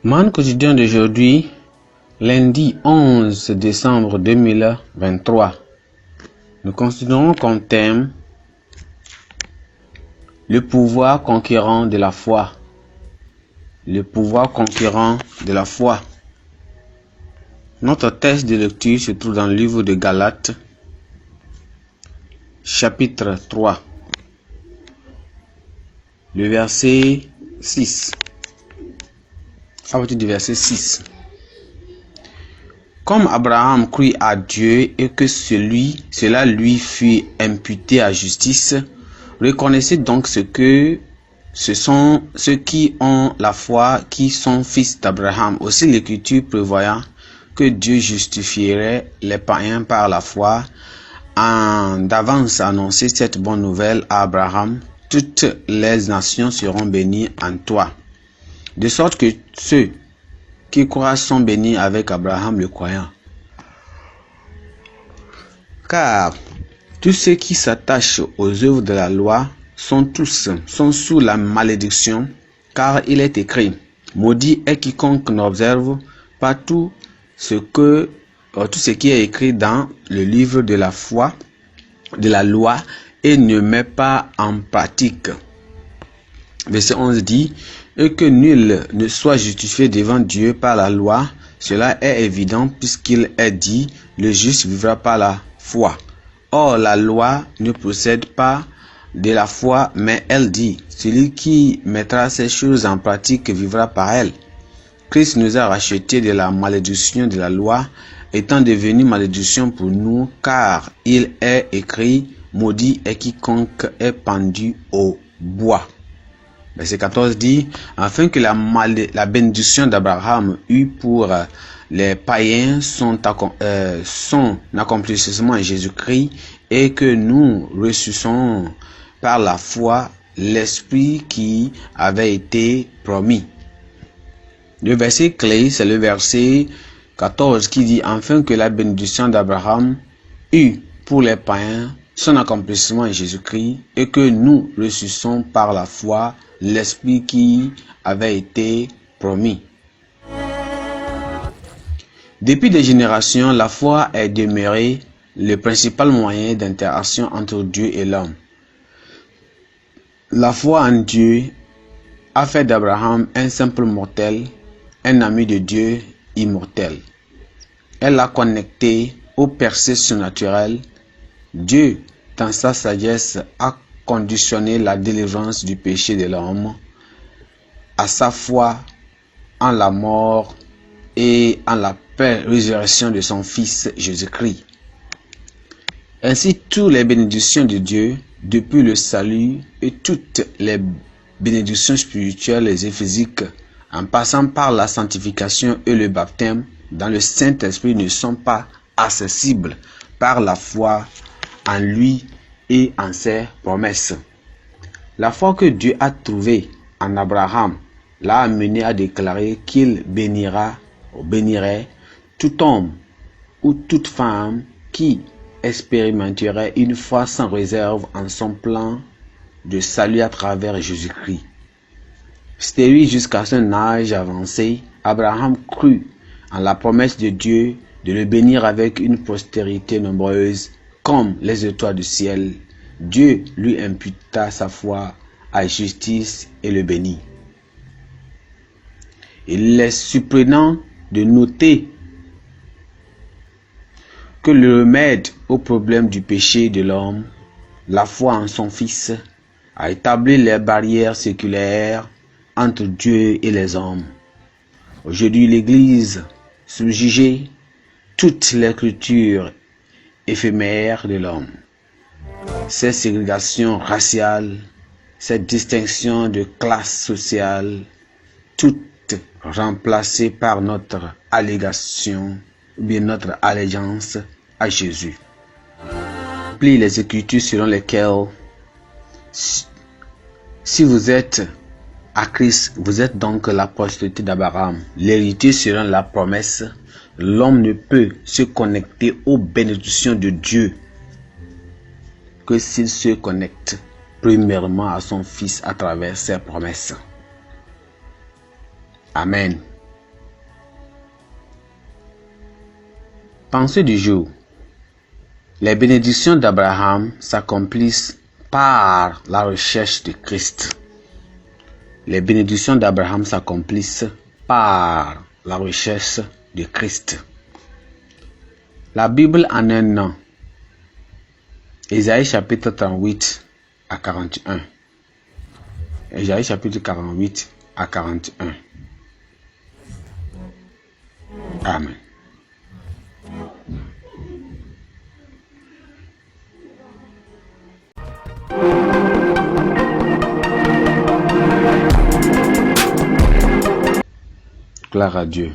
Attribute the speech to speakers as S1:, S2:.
S1: Man quotidien d'aujourd'hui, lundi 11 décembre 2023. Nous considérons comme thème le pouvoir conquérant de la foi. Le pouvoir conquérant de la foi. Notre texte de lecture se trouve dans le livre de Galates, chapitre 3, le verset 6. À partir du verset 6. Comme Abraham crut à Dieu et que cela lui fut imputé à justice, reconnaissez donc ce sont ceux qui ont la foi qui sont fils d'Abraham. Aussi l'Écriture prévoyant que Dieu justifierait les païens par la foi, en d'avance annoncé cette bonne nouvelle à Abraham: toutes les nations seront bénies en toi. De sorte que ceux qui croient sont bénis avec Abraham le croyant. Car tous ceux qui s'attachent aux œuvres de la loi sont sous la malédiction, car il est écrit: maudit est quiconque n'observe pas tout ce qui est écrit dans le livre de la foi, de la loi, et ne met pas en pratique. Verset 11 dit: et que nul ne soit justifié devant Dieu par la loi. Cela est évident, puisqu'il est dit: le juste vivra par la foi. Or la loi ne procède pas de la foi, mais elle dit: celui qui mettra ces choses en pratique vivra par elles. Christ nous a rachetés de la malédiction de la loi, étant devenu malédiction pour nous, car il est écrit: maudit est quiconque est pendu au bois. Verset 14 dit: afin que la bénédiction d'Abraham eut pour les païens son accomplissement en Jésus-Christ, et que nous ressuscions par la foi l'Esprit qui avait été promis. Le verset clé, c'est le verset 14 qui dit: afin que la bénédiction d'Abraham eut pour les païens son accomplissement en Jésus-Christ, et que nous ressuscions par la foi l'Esprit qui avait été promis. Depuis des générations, la foi est demeurée le principal moyen d'interaction entre Dieu et l'homme. La foi en Dieu a fait d'Abraham un simple mortel, un ami de Dieu immortel. Elle l'a connecté au percées surnaturel. Dieu, dans sa sagesse, a conditionné la délivrance du péché de l'homme à sa foi en la mort et en la résurrection de son Fils Jésus-Christ. Ainsi, toutes les bénédictions de Dieu, depuis le salut, et toutes les bénédictions spirituelles et physiques, en passant par la sanctification et le baptême dans le Saint-Esprit, ne sont pas accessibles par la foi en lui et en ses promesses. La foi que Dieu a trouvée en Abraham l'a amené à déclarer qu'il bénirait tout homme ou toute femme qui expérimenterait une foi sans réserve en son plan de salut à travers Jésus-Christ. Stérile jusqu'à son âge avancé, Abraham crut en la promesse de Dieu de le bénir avec une postérité nombreuse comme les étoiles du ciel. Dieu lui imputa sa foi à justice et le bénit. Il est surprenant de noter que le remède au problème du péché de l'homme, la foi en son Fils, a établi les barrières séculaires entre Dieu et les hommes. Aujourd'hui, l'Église subjugue toutes les cultures éphémères de l'homme. Ces ségrégations raciales, ces distinctions de classe sociale, toutes remplacées par notre allégation ou bien notre allégeance à Jésus. Plie les Écritures selon lesquelles si vous êtes à Christ, vous êtes donc la postérité d'Abraham, l'héritier selon la promesse. L'homme ne peut se connecter aux bénédictions de Dieu que s'il se connecte premièrement à son Fils à travers ses promesses. Amen. Pensée du jour. Les bénédictions d'Abraham s'accomplissent par la recherche de Christ. Les bénédictions d'Abraham s'accomplissent par la recherche de Christ. La Bible en un nom. Ésaïe chapitre 38 à 41. Ésaïe chapitre 48 à 41. Amen. Gloire à Dieu.